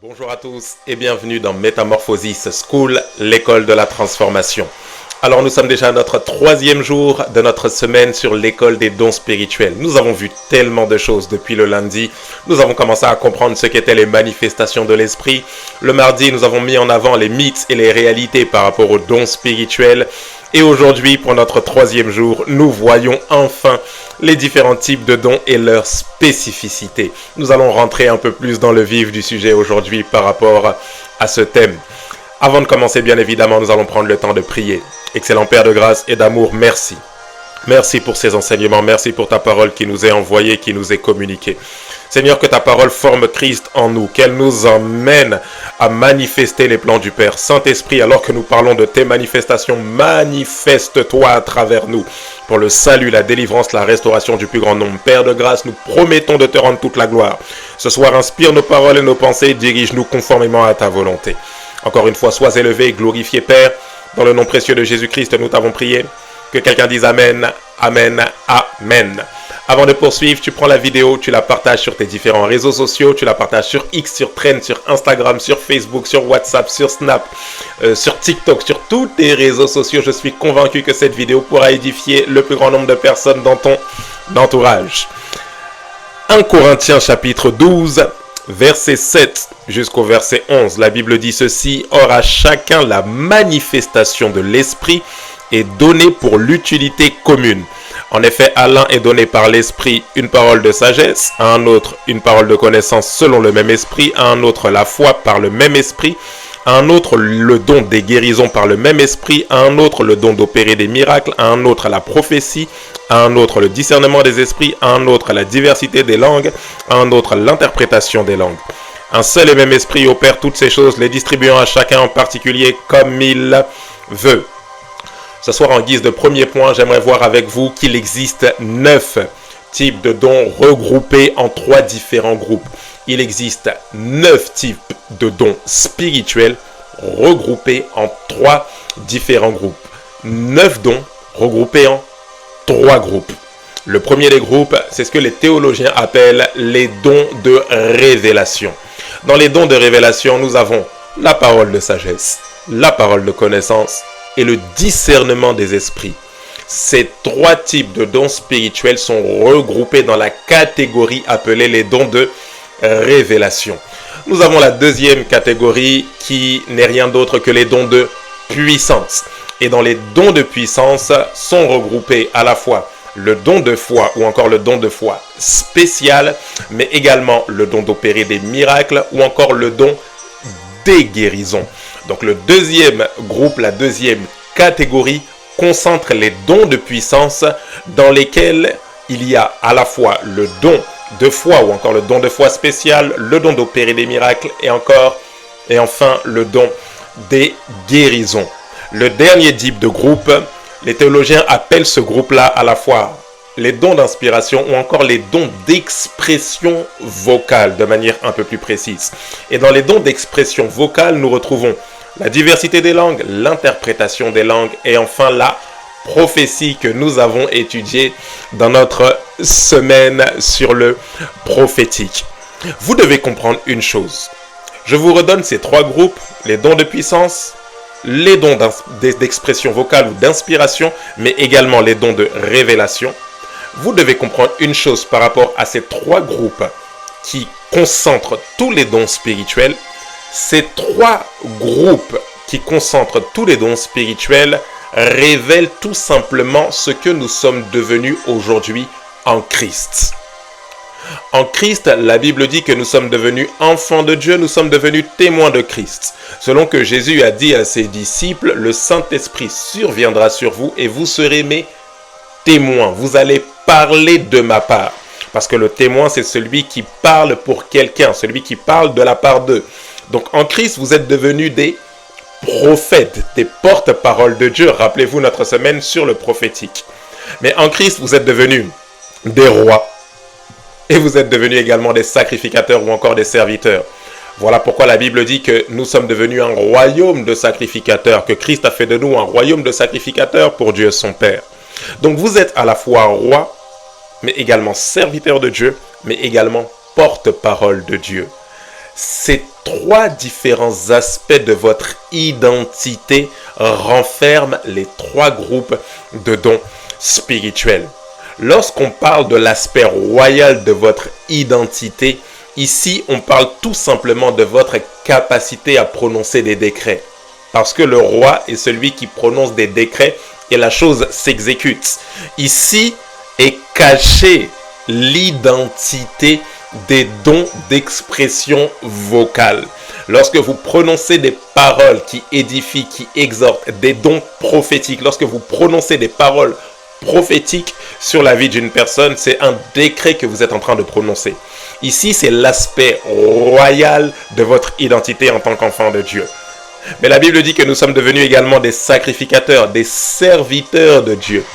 Bonjour à tous et bienvenue dans Métamorphosis School, l'école de la transformation. Alors nous sommes déjà à notre 3e jour de notre semaine sur l'école des dons spirituels. Nous avons vu tellement de choses depuis le lundi. Nous avons commencé à comprendre ce qu'étaient les manifestations de l'esprit. Le mardi, nous avons mis en avant les mythes et les réalités par rapport aux dons spirituels. Et aujourd'hui, pour notre 3e jour, nous voyons enfin les différents types de dons et leurs spécificités. Nous allons rentrer un peu plus dans le vif du sujet aujourd'hui par rapport à ce thème. Avant de commencer, bien évidemment, nous allons prendre le temps de prier. Excellent Père de grâce et d'amour, merci. Merci pour ces enseignements, merci pour ta parole qui nous est envoyée, qui nous est communiquée. Seigneur, que ta parole forme Christ en nous, qu'elle nous emmène à manifester les plans du Père. Saint-Esprit, alors que nous parlons de tes manifestations, manifeste-toi à travers nous pour le salut, la délivrance, la restauration du plus grand nombre. Père de grâce, nous promettons de te rendre toute la gloire. Ce soir, inspire nos paroles et nos pensées, dirige-nous conformément à ta volonté. Encore une fois, sois élevé et glorifié, Père. Dans le nom précieux de Jésus-Christ, nous t'avons prié. Que quelqu'un dise Amen, Amen, Amen. Avant de poursuivre, tu prends la vidéo, tu la partages sur tes différents réseaux sociaux, tu la partages sur X, sur Trend, sur Instagram, sur Facebook, sur WhatsApp, sur Snap, sur TikTok, sur tous tes réseaux sociaux. Je suis convaincu que cette vidéo pourra édifier le plus grand nombre de personnes dans ton entourage. 1 Corinthiens chapitre 12, verset 7 jusqu'au verset 11. La Bible dit ceci: « Or à chacun la manifestation de l'Esprit est donnée pour l'utilité commune. En effet, à l'un est donné par l'Esprit une parole de sagesse, à un autre une parole de connaissance selon le même Esprit, à un autre la foi par le même Esprit, à un autre le don des guérisons par le même Esprit, à un autre le don d'opérer des miracles, à un autre la prophétie, à un autre le discernement des esprits, à un autre la diversité des langues, à un autre l'interprétation des langues. Un seul et même Esprit opère toutes ces choses, les distribuant à chacun en particulier comme il veut. » Ce soir, en guise de premier point, j'aimerais voir avec vous qu'il existe 9 types de dons regroupés en 3 différents groupes. Il existe 9 types de dons spirituels regroupés en 3 différents groupes. 9 dons regroupés en 3 groupes. Le premier des groupes, c'est ce que les théologiens appellent les dons de révélation. Dans les dons de révélation, nous avons la parole de sagesse, la parole de connaissance et le discernement des esprits. Ces 3 types de dons spirituels sont regroupés dans la catégorie appelée les dons de révélation. Nous avons la deuxième catégorie qui n'est rien d'autre que les dons de puissance. Et dans les dons de puissance sont regroupés à la fois le don de foi ou encore le don de foi spécial, mais également le don d'opérer des miracles ou encore le don des guérisons. Donc le deuxième groupe, la deuxième catégorie concentre les dons de puissance dans lesquels il y a à la fois le don de foi ou encore le don de foi spécial, le don d'opérer des miracles et enfin le don des guérisons. Le dernier type de groupe, les théologiens appellent ce groupe-là à la fois les dons d'inspiration ou encore les dons d'expression vocale de manière un peu plus précise. Et dans les dons d'expression vocale, nous retrouvons la diversité des langues, l'interprétation des langues et enfin la prophétie que nous avons étudiée dans notre semaine sur le prophétique. Vous devez comprendre une chose. Je vous redonne ces 3 groupes, les dons de puissance, les dons d'expression vocale ou d'inspiration, mais également les dons de révélation. Vous devez comprendre une chose par rapport à ces 3 groupes qui concentrent tous les dons spirituels. Ces 3 groupes qui concentrent tous les dons spirituels révèlent tout simplement ce que nous sommes devenus aujourd'hui en Christ. En Christ, la Bible dit que nous sommes devenus enfants de Dieu, nous sommes devenus témoins de Christ. Selon que Jésus a dit à ses disciples, le Saint-Esprit surviendra sur vous et vous serez mes témoins. Vous allez parler de ma part. Parce que le témoin, c'est celui qui parle pour quelqu'un, celui qui parle de la part d'eux. Donc en Christ, vous êtes devenus des prophètes, des porte-paroles de Dieu. Rappelez-vous notre semaine sur le prophétique. Mais en Christ, vous êtes devenus des rois. Et vous êtes devenus également des sacrificateurs ou encore des serviteurs. Voilà pourquoi la Bible dit que nous sommes devenus un royaume de sacrificateurs, que Christ a fait de nous un royaume de sacrificateurs pour Dieu son Père. Donc vous êtes à la fois roi, mais également serviteur de Dieu, mais également porte-parole de Dieu. Ces trois différents aspects de votre identité renferment les trois groupes de dons spirituels. Lorsqu'on parle de l'aspect royal de votre identité, ici on parle tout simplement de votre capacité à prononcer des décrets. Parce que le roi est celui qui prononce des décrets et la chose s'exécute. Ici est cachée l'identité des dons d'expression vocale. Lorsque vous prononcez des paroles qui édifient, qui exhortent, des dons prophétiques, lorsque vous prononcez des paroles prophétiques sur la vie d'une personne, c'est un décret que vous êtes en train de prononcer. Ici, c'est l'aspect royal de votre identité en tant qu'enfant de Dieu. Mais la Bible dit que nous sommes devenus également des sacrificateurs, des serviteurs de Dieu.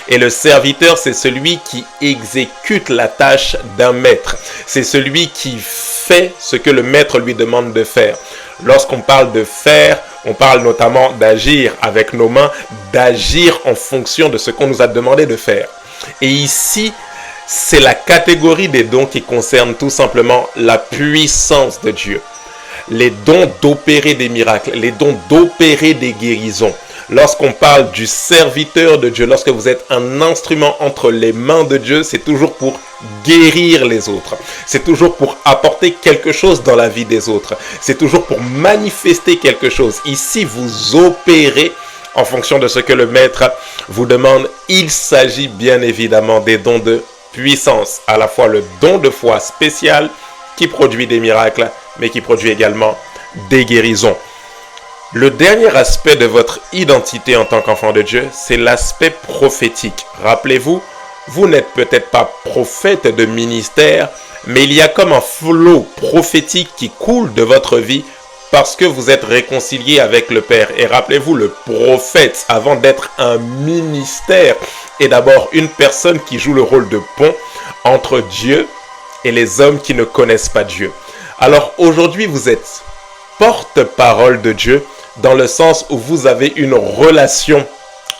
Et le serviteur, c'est celui qui exécute la tâche d'un maître. C'est celui qui fait ce que le maître lui demande de faire. Lorsqu'on parle de faire, on parle notamment d'agir avec nos mains, d'agir en fonction de ce qu'on nous a demandé de faire. Et ici, c'est la catégorie des dons qui concerne tout simplement la puissance de Dieu. Les dons d'opérer des miracles, les dons d'opérer des guérisons. Lorsqu'on parle du serviteur de Dieu, lorsque vous êtes un instrument entre les mains de Dieu, c'est toujours pour guérir les autres. C'est toujours pour apporter quelque chose dans la vie des autres. C'est toujours pour manifester quelque chose. Ici, vous opérez en fonction de ce que le maître vous demande. Il s'agit bien évidemment des dons de puissance. À la fois le don de foi spécial qui produit des miracles, mais qui produit également des guérisons. Le dernier aspect de votre identité en tant qu'enfant de Dieu, c'est l'aspect prophétique. Rappelez-vous, vous n'êtes peut-être pas prophète de ministère, mais il y a comme un flot prophétique qui coule de votre vie parce que vous êtes réconcilié avec le Père. Et rappelez-vous, le prophète, avant d'être un ministère, est d'abord une personne qui joue le rôle de pont entre Dieu et les hommes qui ne connaissent pas Dieu. Alors aujourd'hui, vous êtes porte-parole de Dieu dans le sens où vous avez une relation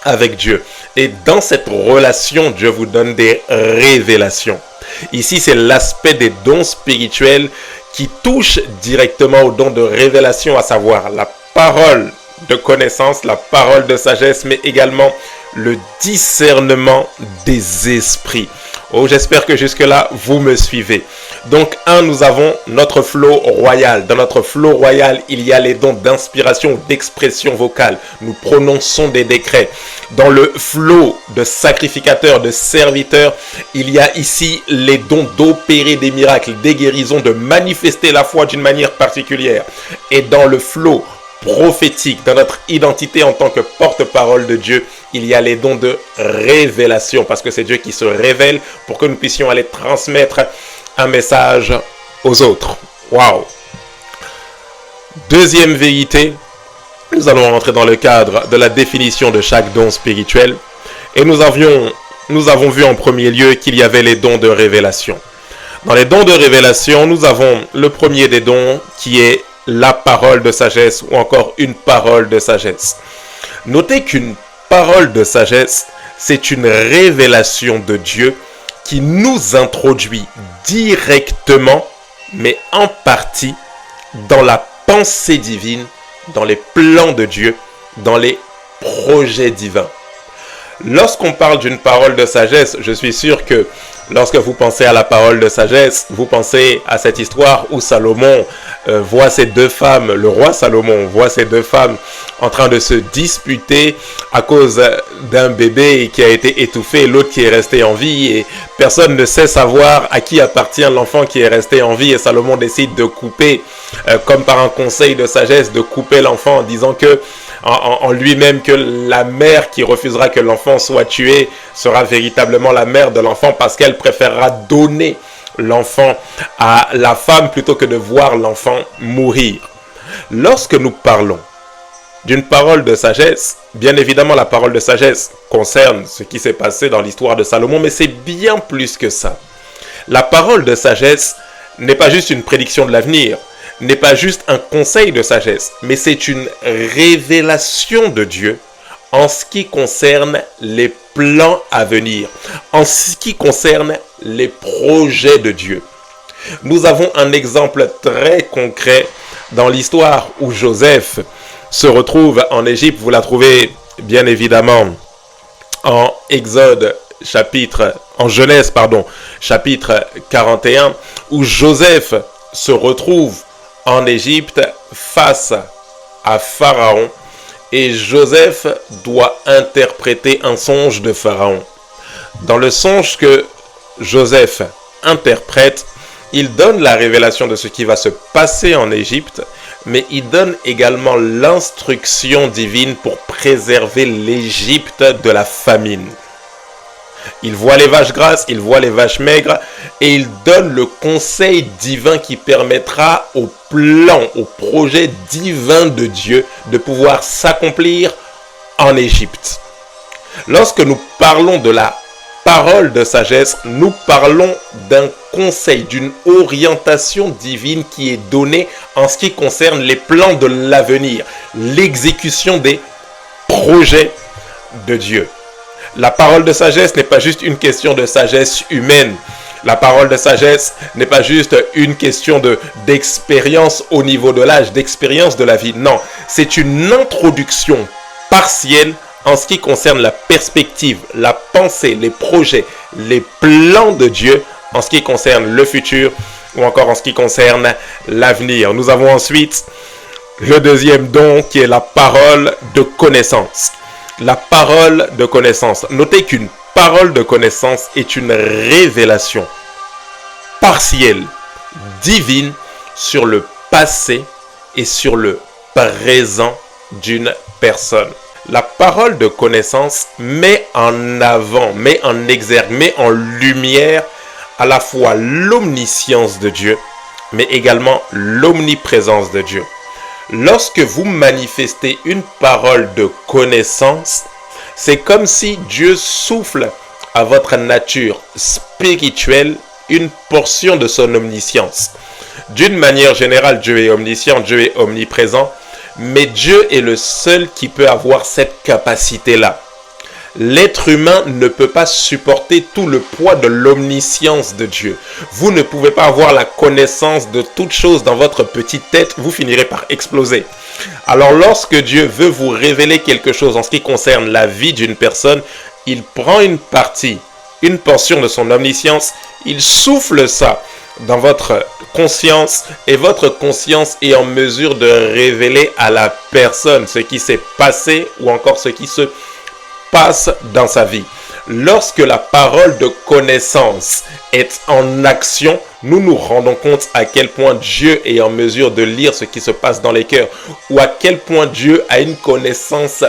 avec Dieu. Et dans cette relation, Dieu vous donne des révélations. Ici, c'est l'aspect des dons spirituels qui touche directement au don de révélation, à savoir la parole de connaissance, la parole de sagesse, mais également le discernement des esprits. Oh, j'espère que jusque-là, vous me suivez. Donc, nous avons notre flot royal. Dans notre flot royal, il y a les dons d'inspiration, d'expression vocale. Nous prononçons des décrets. Dans le flot de sacrificateurs, de serviteurs, il y a ici les dons d'opérer des miracles, des guérisons, de manifester la foi d'une manière particulière. Et dans le flot prophétique, dans notre identité en tant que porte-parole de Dieu, il y a les dons de révélation, parce que c'est Dieu qui se révèle pour que nous puissions aller transmettre un message aux autres. Waouh! Deuxième vérité, nous allons rentrer dans le cadre de la définition de chaque don spirituel, et nous avons vu en premier lieu qu'il y avait les dons de révélation. Dans les dons de révélation, nous avons le premier des dons qui est la parole de sagesse ou encore une parole de sagesse. Notez qu'une parole de sagesse, c'est une révélation de Dieu qui nous introduit directement, mais en partie, dans la pensée divine, dans les plans de Dieu, dans les projets divins. Lorsqu'on parle d'une parole de sagesse, je suis sûr que lorsque vous pensez à la parole de sagesse, vous pensez à cette histoire où Salomon voit ces deux femmes, le roi Salomon voit ces deux femmes en train de se disputer à cause d'un bébé qui a été étouffé et l'autre qui est resté en vie, et personne ne sait savoir à qui appartient l'enfant qui est resté en vie, et Salomon décide de couper, comme par un conseil de sagesse, de couper l'enfant en disant que en lui-même que la mère qui refusera que l'enfant soit tué sera véritablement la mère de l'enfant, parce qu'elle préférera donner l'enfant à la femme plutôt que de voir l'enfant mourir. Lorsque nous parlons d'une parole de sagesse, bien évidemment la parole de sagesse concerne ce qui s'est passé dans l'histoire de Salomon, mais c'est bien plus que ça. La parole de sagesse n'est pas juste une prédiction de l'avenir, n'est pas juste un conseil de sagesse, mais c'est une révélation de Dieu en ce qui concerne les plans à venir, en ce qui concerne les projets de Dieu. Nous avons un exemple très concret dans l'histoire où Joseph se retrouve en Égypte. Vous la trouvez bien évidemment en Genèse, chapitre 41, où Joseph se retrouve en Égypte face à Pharaon et Joseph doit interpréter un songe de Pharaon. Dans le songe que Joseph interprète, il donne la révélation de ce qui va se passer en Égypte, mais il donne également l'instruction divine pour préserver l'Égypte de la famine. Il voit les vaches grasses, il voit les vaches maigres et il donne le conseil divin qui permettra au plan, au projet divin de Dieu de pouvoir s'accomplir en Égypte. Lorsque nous parlons de la parole de sagesse, nous parlons d'un conseil, d'une orientation divine qui est donnée en ce qui concerne les plans de l'avenir, l'exécution des projets de Dieu. La parole de sagesse n'est pas juste une question de sagesse humaine. La parole de sagesse n'est pas juste une question d'expérience au niveau de l'âge, d'expérience de la vie. Non, c'est une introduction partielle en ce qui concerne la perspective, la pensée, les projets, les plans de Dieu en ce qui concerne le futur ou encore en ce qui concerne l'avenir. Nous avons ensuite le deuxième don qui est la parole de connaissance. La parole de connaissance. Notez qu'une parole de connaissance est une révélation partielle, divine, sur le passé et sur le présent d'une personne. La parole de connaissance met en avant, met en exergue, met en lumière à la fois l'omniscience de Dieu, mais également l'omniprésence de Dieu. Lorsque vous manifestez une parole de connaissance, c'est comme si Dieu souffle à votre nature spirituelle une portion de son omniscience. D'une manière générale, Dieu est omniscient, Dieu est omniprésent, mais Dieu est le seul qui peut avoir cette capacité-là. L'être humain ne peut pas supporter tout le poids de l'omniscience de Dieu. Vous ne pouvez pas avoir la connaissance de toutes choses dans votre petite tête, vous finirez par exploser. Alors lorsque Dieu veut vous révéler quelque chose en ce qui concerne la vie d'une personne, il prend une partie, une portion de son omniscience, il souffle ça dans votre conscience et votre conscience est en mesure de révéler à la personne ce qui s'est passé ou encore ce qui se passe dans sa vie. Lorsque la parole de connaissance est en action, nous nous rendons compte à quel point Dieu est en mesure de lire ce qui se passe dans les cœurs ou à quel point Dieu a une connaissance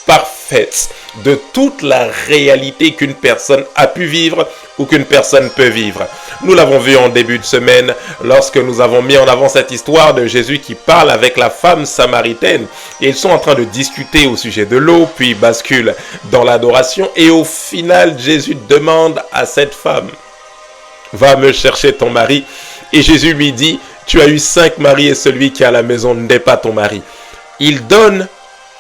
parfaite de toute la réalité qu'une personne a pu vivre ou qu'une personne peut vivre. Nous l'avons vu en début de semaine lorsque nous avons mis en avant cette histoire de Jésus qui parle avec la femme samaritaine et ils sont en train de discuter au sujet de l'eau puis basculent dans l'adoration et au final Jésus demande à cette femme: va me chercher ton mari. Et Jésus lui dit: tu as eu 5 maris et celui qui est à la maison n'est pas ton mari. Il donne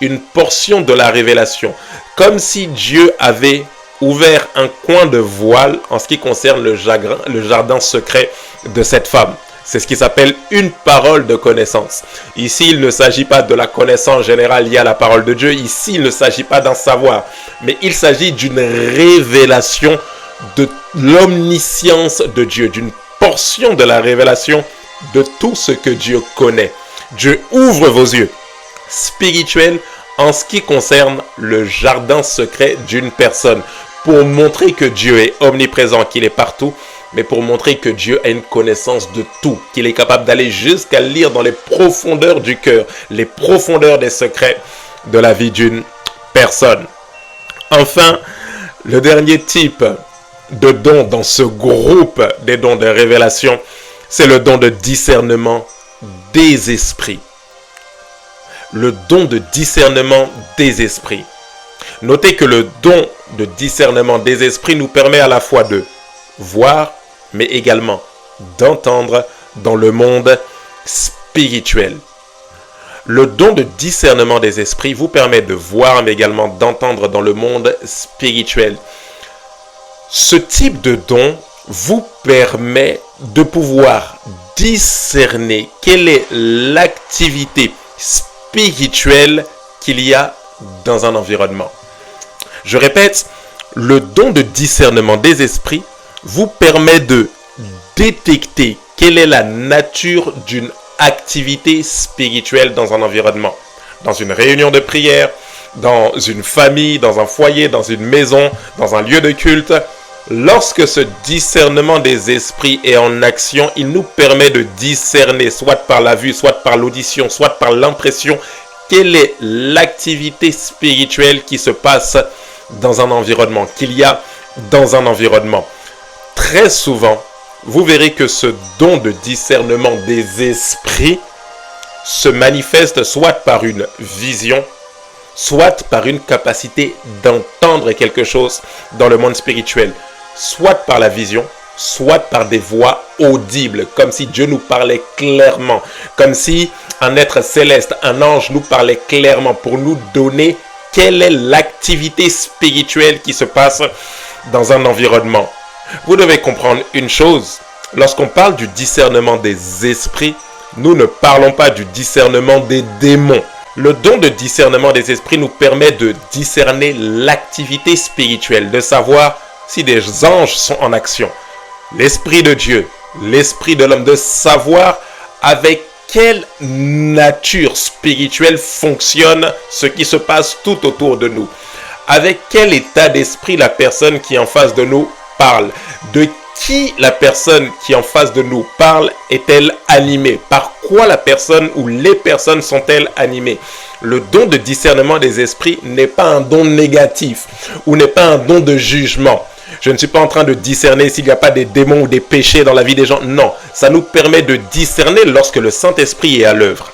une portion de la révélation, comme si Dieu avait ouvert un coin de voile en ce qui concerne le jardin secret de cette femme. C'est ce qui s'appelle une parole de connaissance. Ici, il ne s'agit pas de la connaissance générale liée à la parole de Dieu. Ici, il ne s'agit pas d'un savoir, mais il s'agit d'une révélation de l'omniscience de Dieu, d'une portion de la révélation de tout ce que Dieu connaît. Dieu ouvre vos yeux spirituels en ce qui concerne le jardin secret d'une personne pour montrer que Dieu est omniprésent, qu'il est partout, mais pour montrer que Dieu a une connaissance de tout, qu'il est capable d'aller jusqu'à lire dans les profondeurs du cœur, les profondeurs des secrets de la vie d'une personne. Enfin, le dernier type de don dans ce groupe des dons de révélation, c'est le don de discernement des esprits. Le don de discernement des esprits. Notez que le don de discernement des esprits nous permet à la fois de voir, mais également d'entendre dans le monde spirituel. Le don de discernement des esprits vous permet de voir, mais également d'entendre dans le monde spirituel. Ce type de don vous permet de pouvoir discerner quelle est l'activité spirituelle qu'il y a dans un environnement. Je répète, le don de discernement des esprits vous permet de détecter quelle est la nature d'une activité spirituelle dans un environnement. Dans une réunion de prière, dans une famille, dans un foyer, dans une maison, dans un lieu de culte. Lorsque ce discernement des esprits est en action, il nous permet de discerner, soit par la vue, soit par l'audition, soit par l'impression, quelle est l'activité spirituelle qui se passe dans un environnement, qu'il y a dans un environnement. Très souvent, vous verrez que ce don de discernement des esprits se manifeste soit par une vision, soit par une capacité d'entendre quelque chose dans le monde spirituel, soit par la vision, soit par des voix audibles, comme si Dieu nous parlait clairement, comme si un être céleste, un ange nous parlait clairement pour nous donner quelle est l'activité spirituelle qui se passe dans un environnement. Vous devez comprendre une chose, lorsqu'on parle du discernement des esprits, nous ne parlons pas du discernement des démons. Le don de discernement des esprits nous permet de discerner l'activité spirituelle, de savoir si des anges sont en action. L'Esprit de Dieu, l'Esprit de l'homme, de savoir avec quelle nature spirituelle fonctionne ce qui se passe tout autour de nous. Avec quel état d'esprit la personne qui est en face de nous parle. De qui la personne qui est en face de nous parle est-elle animée? Par quoi la personne ou les personnes sont-elles animées? Le don de discernement des esprits n'est pas un don négatif ou n'est pas un don de jugement. Je ne suis pas en train de discerner s'il n'y a pas des démons ou des péchés dans la vie des gens. Non, ça nous permet de discerner lorsque le Saint-Esprit est à l'œuvre.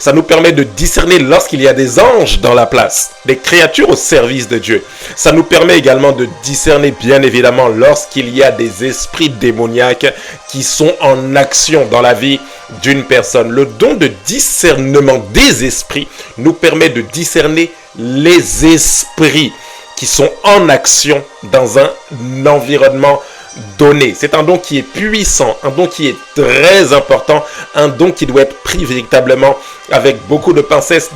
Ça nous permet de discerner lorsqu'il y a des anges dans la place, des créatures au service de Dieu. Ça nous permet également de discerner, bien évidemment, lorsqu'il y a des esprits démoniaques qui sont en action dans la vie d'une personne. Le don de discernement des esprits nous permet de discerner les esprits qui sont en action dans un environnement donné. C'est un don qui est puissant, un don qui est très important, un don qui doit être pris véritablement avec beaucoup de pincettes,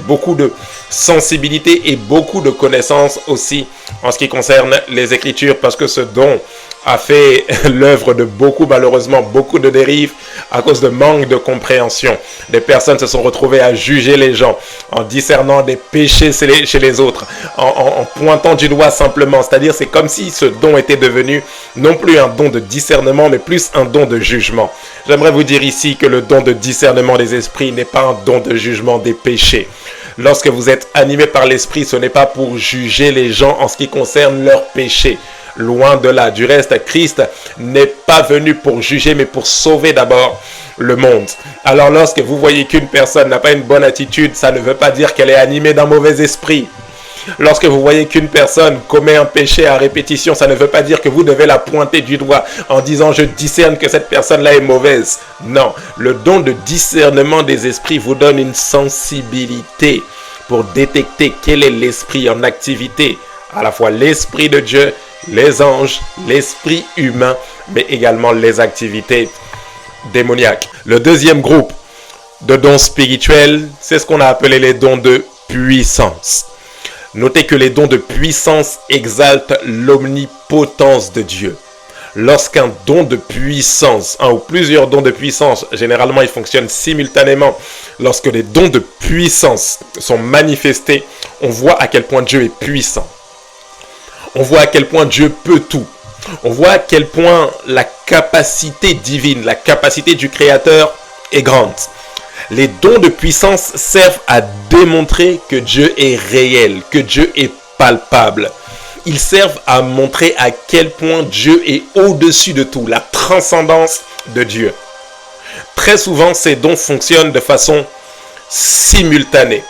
beaucoup de sensibilité et beaucoup de connaissances aussi en ce qui concerne les Écritures, parce que ce don a fait l'œuvre de beaucoup, malheureusement, beaucoup de dérives à cause de manque de compréhension. Des personnes se sont retrouvées à juger les gens en discernant des péchés chez les autres, en pointant du doigt simplement. C'est-à-dire, c'est comme si ce don était devenu non plus un don de discernement, mais plus un don de jugement. J'aimerais vous dire ici que le don de discernement des esprits n'est pas un don de jugement des péchés. Lorsque vous êtes animé par l'esprit, ce n'est pas pour juger les gens en ce qui concerne leurs péchés. Loin de là. Du reste, Christ n'est pas venu pour juger, mais pour sauver d'abord le monde. Alors lorsque vous voyez qu'une personne n'a pas une bonne attitude, ça ne veut pas dire qu'elle est animée d'un mauvais esprit. Lorsque vous voyez qu'une personne commet un péché à répétition, ça ne veut pas dire que vous devez la pointer du doigt en disant « je discerne que cette personne-là est mauvaise ». Non, le don de discernement des esprits vous donne une sensibilité pour détecter quel est l'esprit en activité, à la fois l'esprit de Dieu, les anges, l'esprit humain, mais également les activités démoniaques. Le deuxième groupe de dons spirituels, c'est ce qu'on a appelé les dons de puissance. Notez que les dons de puissance exaltent l'omnipotence de Dieu. Lorsqu'un don de puissance, un ou plusieurs dons de puissance, généralement ils fonctionnent simultanément, lorsque les dons de puissance sont manifestés, on voit à quel point Dieu est puissant. On voit à quel point Dieu peut tout. On voit à quel point la capacité divine, la capacité du Créateur est grande. Les dons de puissance servent à démontrer que Dieu est réel, que Dieu est palpable. Ils servent à montrer à quel point Dieu est au-dessus de tout, la transcendance de Dieu. Très souvent, ces dons fonctionnent de façon simultanée.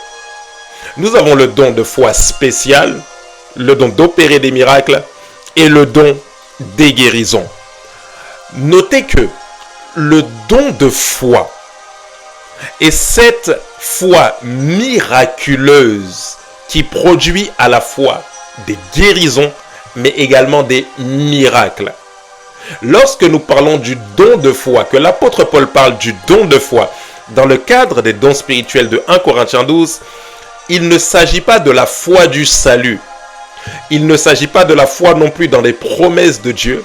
Nous avons le don de foi spécial, le don d'opérer des miracles et le don des guérisons. Notez que le don de foi est cette foi miraculeuse qui produit à la fois des guérisons mais également des miracles. Lorsque nous parlons du don de foi, que l'apôtre Paul parle du don de foi, dans le cadre des dons spirituels de 1 Corinthiens 12, il ne s'agit pas de la foi du salut. Il ne s'agit pas de la foi non plus dans les promesses de Dieu,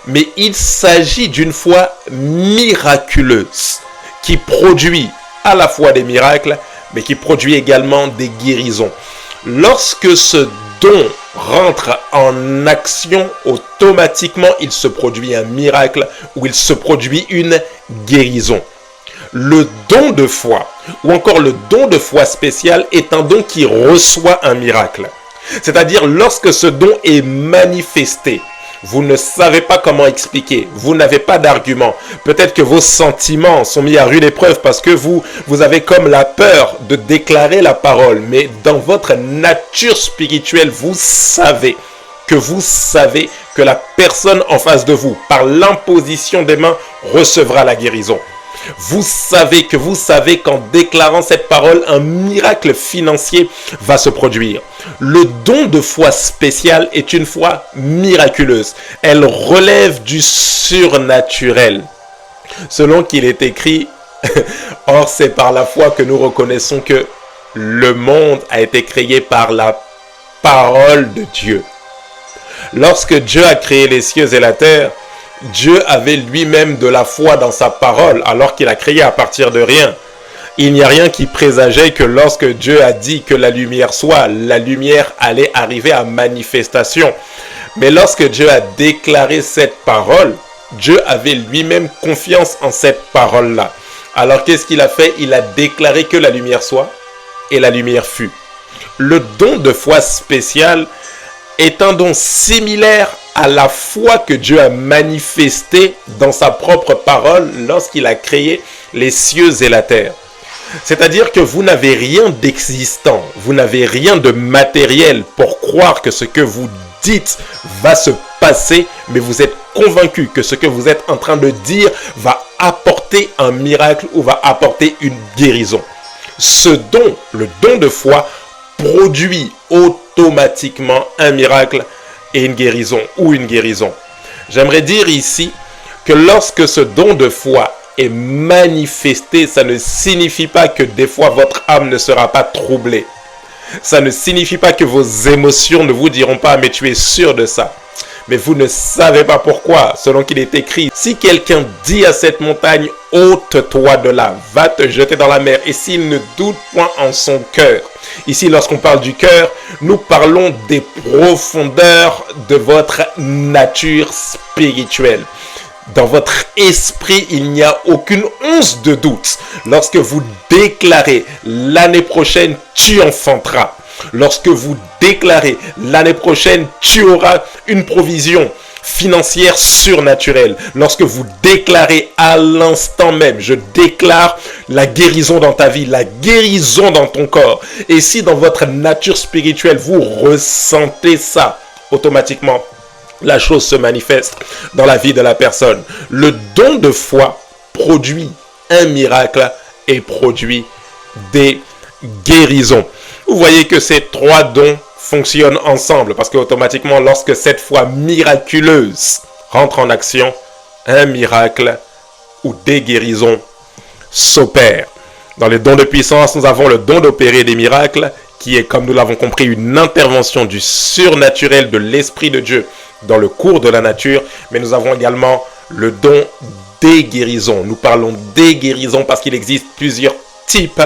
mais il s'agit d'une foi miraculeuse qui produit à la fois des miracles, mais qui produit également des guérisons. Lorsque ce don rentre en action, automatiquement, il se produit un miracle ou il se produit une guérison. Le don de foi, ou encore le don de foi spécial, est un don qui reçoit un miracle. C'est-à-dire, lorsque ce don est manifesté, vous ne savez pas comment expliquer, vous n'avez pas d'argument. Peut-être que vos sentiments sont mis à rude épreuve parce que vous avez comme la peur de déclarer la parole. Mais dans votre nature spirituelle, vous savez que la personne en face de vous, par l'imposition des mains, recevra la guérison. Vous savez qu'en déclarant cette parole, un miracle financier va se produire. Le don de foi spécial est une foi miraculeuse. Elle relève du surnaturel. Selon qu'il est écrit, or c'est par la foi que nous reconnaissons que le monde a été créé par la parole de Dieu. Lorsque Dieu a créé les cieux et la terre, Dieu avait lui-même de la foi dans sa parole, alors qu'il a créé à partir de rien. Il n'y a rien qui présageait que lorsque Dieu a dit que la lumière soit, la lumière allait arriver à manifestation. Mais lorsque Dieu a déclaré cette parole, Dieu avait lui-même confiance en cette parole-là. Alors qu'est-ce qu'il a fait? Il a déclaré que la lumière soit, et la lumière fut. Le don de foi spécial est un don similaire à la foi que Dieu a manifestée dans sa propre parole lorsqu'il a créé les cieux et la terre. C'est-à-dire que vous n'avez rien d'existant, vous n'avez rien de matériel pour croire que ce que vous dites va se passer, mais vous êtes convaincu que ce que vous êtes en train de dire va apporter un miracle ou va apporter une guérison. Ce don, le don de foi, produit automatiquement un miracle et une guérison ou une guérison. J'aimerais dire ici que lorsque ce don de foi est manifesté, ça ne signifie pas que des fois votre âme ne sera pas troublée. Ça ne signifie pas que vos émotions ne vous diront pas, mais tu es sûr de ça. Mais vous ne savez pas pourquoi, selon qu'il est écrit. Si quelqu'un dit à cette montagne, ôte-toi de là, va te jeter dans la mer, et s'il ne doute point en son cœur. Ici, lorsqu'on parle du cœur, nous parlons des profondeurs de votre nature spirituelle. Dans votre esprit, il n'y a aucune once de doute. Lorsque vous déclarez l'année prochaine, tu enfanteras. Lorsque vous déclarez l'année prochaine, tu auras une provision financière surnaturelle. Lorsque vous déclarez à l'instant même, je déclare la guérison dans ta vie, la guérison dans ton corps. Et si dans votre nature spirituelle, vous ressentez ça, automatiquement, la chose se manifeste dans la vie de la personne. Le don de foi produit un miracle et produit des guérisons. Vous voyez que ces trois dons fonctionnent ensemble parce qu'automatiquement, lorsque cette foi miraculeuse rentre en action, un miracle ou des guérisons s'opèrent. Dans les dons de puissance, nous avons le don d'opérer des miracles qui est, comme nous l'avons compris, une intervention du surnaturel de l'Esprit de Dieu dans le cours de la nature, mais nous avons également le don des guérisons. Nous parlons des guérisons parce qu'il existe plusieurs types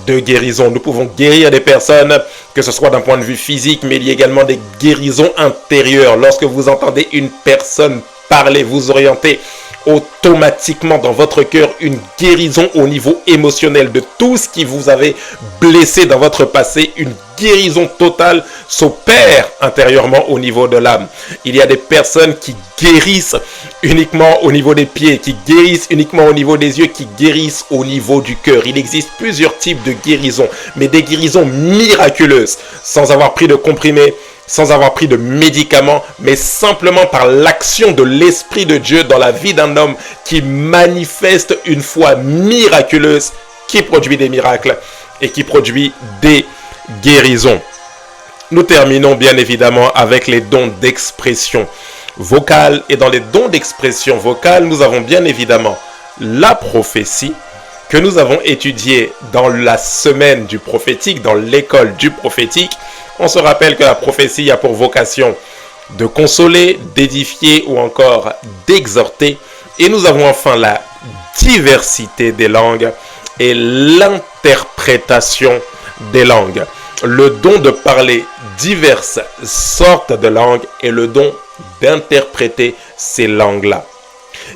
de guérisons. Nous pouvons guérir des personnes, que ce soit d'un point de vue physique, mais il y a également des guérisons intérieures. Lorsque vous entendez une personne parler, vous orientez automatiquement dans votre cœur une guérison au niveau émotionnel de tout ce qui vous avait blessé dans votre passé. Une guérison totale s'opère intérieurement au niveau de l'âme. Il y a des personnes qui guérissent uniquement au niveau des pieds, qui guérissent uniquement au niveau des yeux, qui guérissent au niveau du cœur. Il existe plusieurs types de guérisons, mais des guérisons miraculeuses, sans avoir pris de comprimés, sans avoir pris de médicaments, mais simplement par l'action de l'Esprit de Dieu dans la vie d'un homme qui manifeste une foi miraculeuse, qui produit des miracles et qui produit des guérisons. Nous terminons bien évidemment avec les dons d'expression. vocale. Et dans les dons d'expression vocale, nous avons bien évidemment la prophétie, que nous avons étudié dans la semaine du prophétique, dans l'école du prophétique. On se rappelle que la prophétie a pour vocation de consoler, d'édifier ou encore d'exhorter. Et nous avons enfin la diversité des langues et l'interprétation des langues. Le don de parler diverses sortes de langues et le don d'interpréter ces langues-là.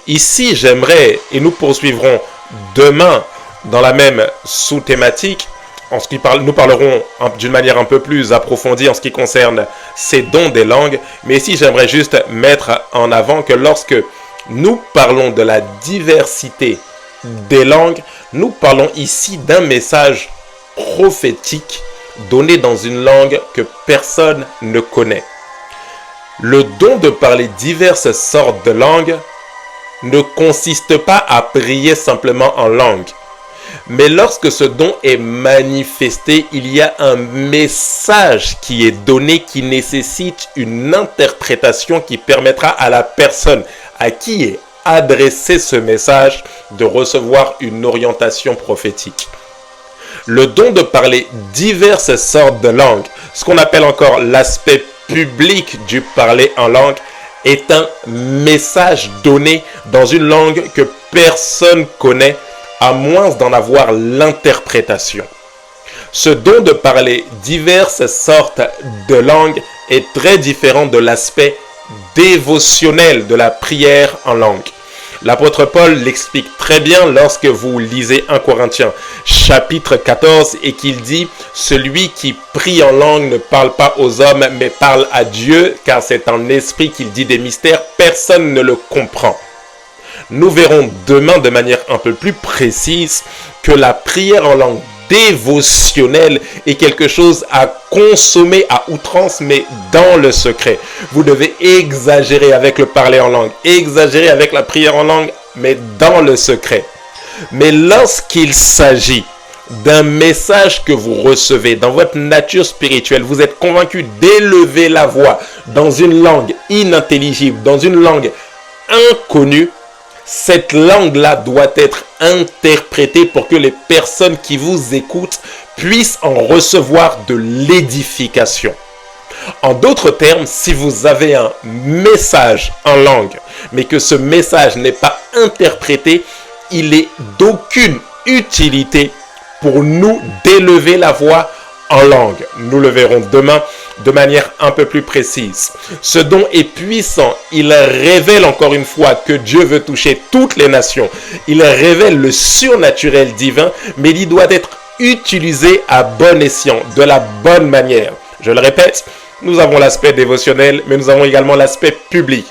Ici, j'aimerais, et nous poursuivrons demain dans la même sous-thématique, nous parlerons d'une manière un peu plus approfondie en ce qui concerne ces dons des langues, mais ici j'aimerais juste mettre en avant que lorsque nous parlons de la diversité des langues, nous parlons ici d'un message prophétique donné dans une langue que personne ne connaît. Le don de parler diverses sortes de langues ne consiste pas à prier simplement en langue. Mais lorsque ce don est manifesté, il y a un message qui est donné qui nécessite une interprétation qui permettra à la personne à qui est adressé ce message de recevoir une orientation prophétique. Le don de parler diverses sortes de langues, ce qu'on appelle encore l'aspect public du parler en langue, est un message donné dans une langue que personne connaît, à moins d'en avoir l'interprétation. Ce don de parler diverses sortes de langues est très différent de l'aspect dévotionnel de la prière en langue. L'apôtre Paul l'explique très bien lorsque vous lisez 1 Corinthiens chapitre 14 et qu'il dit « Celui qui prie en langue ne parle pas aux hommes, mais parle à Dieu, car c'est en esprit qu'il dit des mystères, personne ne le comprend. » Nous verrons demain de manière un peu plus précise que la prière en langue dévotionnelle est quelque chose à consommer à outrance, mais dans le secret. Vous devez exagérer avec le parler en langue, exagérer avec la prière en langue, mais dans le secret. Mais lorsqu'il s'agit d'un message que vous recevez dans votre nature spirituelle, vous êtes convaincu d'élever la voix dans une langue inintelligible, dans une langue inconnue, cette langue-là doit être interprétée pour que les personnes qui vous écoutent puissent en recevoir de l'édification. En d'autres termes, si vous avez un message en langue, mais que ce message n'est pas interprété, il est d'aucune utilité pour nous d'élever la voix en langue. Nous le verrons demain de manière un peu plus précise. Ce don est puissant. Il révèle encore une fois que Dieu veut toucher toutes les nations. Il révèle le surnaturel divin, mais il doit être utilisé à bon escient, de la bonne manière. Je le répète, nous avons l'aspect dévotionnel, mais nous avons également l'aspect public.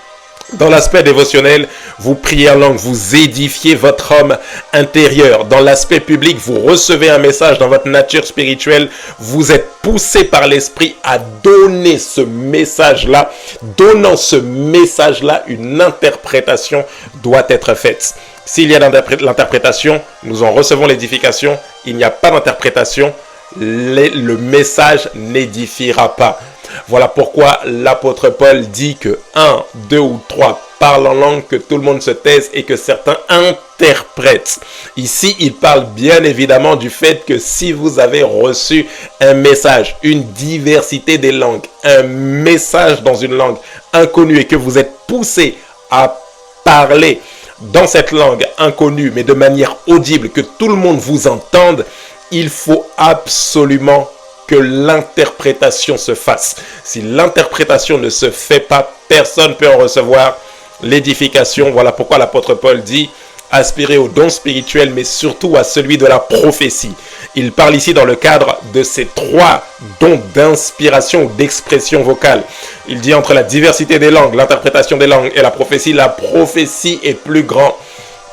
Dans l'aspect dévotionnel, vous priez en langue, vous édifiez votre homme intérieur. Dans l'aspect public, vous recevez un message dans votre nature spirituelle. Vous êtes poussé par l'esprit à donner ce message-là. Donnant ce message-là, une interprétation doit être faite. S'il y a l'interprétation, nous en recevons l'édification. Il n'y a pas d'interprétation, le message n'édifiera pas. Voilà pourquoi l'apôtre Paul dit que 1, 2 ou 3 parlent en langue, que tout le monde se taise et que certains interprètent. Ici, il parle bien évidemment du fait que si vous avez reçu un message, une diversité des langues, un message dans une langue inconnue et que vous êtes poussé à parler dans cette langue inconnue, mais de manière audible, que tout le monde vous entende, il faut absolument que l'interprétation se fasse. Si l'interprétation ne se fait pas, personne ne peut en recevoir l'édification. Voilà pourquoi l'apôtre Paul dit aspirer au don spirituel, mais surtout à celui de la prophétie. Il parle ici dans le cadre de ces 3 dons d'inspiration ou d'expression vocale. Il dit entre la diversité des langues, l'interprétation des langues et la prophétie est plus grande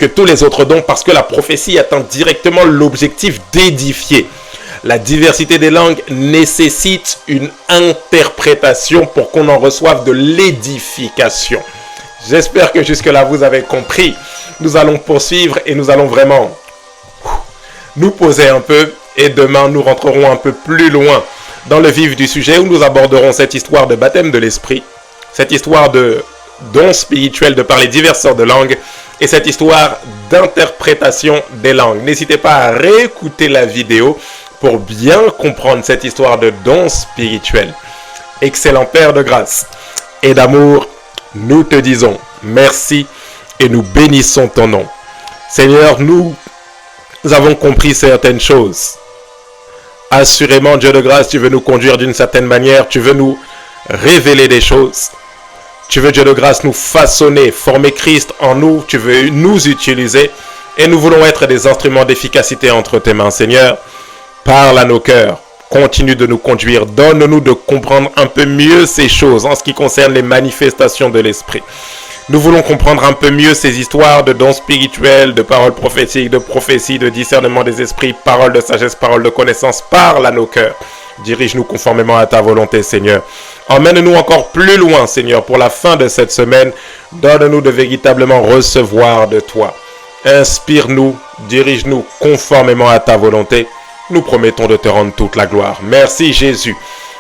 que tous les autres dons parce que la prophétie atteint directement l'objectif d'édifier. La diversité des langues nécessite une interprétation pour qu'on en reçoive de l'édification. J'espère que jusque-là vous avez compris. Nous allons poursuivre et nous allons vraiment nous poser un peu et demain nous rentrerons un peu plus loin dans le vif du sujet où nous aborderons cette histoire de baptême de l'esprit, cette histoire de dons spirituels de par les diverses sortes de langues et cette histoire d'interprétation des langues. N'hésitez pas à réécouter la vidéo pour bien comprendre cette histoire de dons spirituels. Excellent Père de grâce et d'amour, nous te disons merci et nous bénissons ton nom. Seigneur, nous avons compris certaines choses. Assurément, Dieu de grâce, tu veux nous conduire d'une certaine manière, tu veux nous révéler des choses. Tu veux, Dieu de grâce, nous façonner, former Christ en nous, tu veux nous utiliser et nous voulons être des instruments d'efficacité entre tes mains, Seigneur. Parle à nos cœurs, continue de nous conduire, donne-nous de comprendre un peu mieux ces choses en ce qui concerne les manifestations de l'Esprit. Nous voulons comprendre un peu mieux ces histoires de dons spirituels, de paroles prophétiques, de prophéties, de discernement des esprits, paroles de sagesse, paroles de connaissance. Parle à nos cœurs. Dirige-nous conformément à ta volonté, Seigneur. Emmène-nous encore plus loin, Seigneur, pour la fin de cette semaine. Donne-nous de véritablement recevoir de toi. Inspire-nous, dirige-nous conformément à ta volonté. Nous promettons de te rendre toute la gloire. Merci Jésus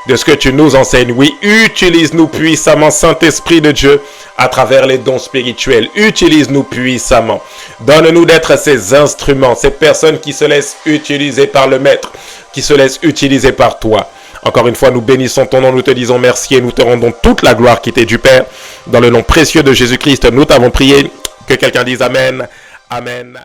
de ce que tu nous enseignes. Oui, utilise-nous puissamment, Saint-Esprit de Dieu, à travers les dons spirituels. Utilise-nous puissamment. Donne-nous d'être ces instruments, ces personnes qui se laissent utiliser par le Maître, qui se laissent utiliser par toi. Encore une fois, nous bénissons ton nom, nous te disons merci et nous te rendons toute la gloire qui t'est du Père. Dans le nom précieux de Jésus-Christ, nous t'avons prié. Que quelqu'un dise Amen. Amen.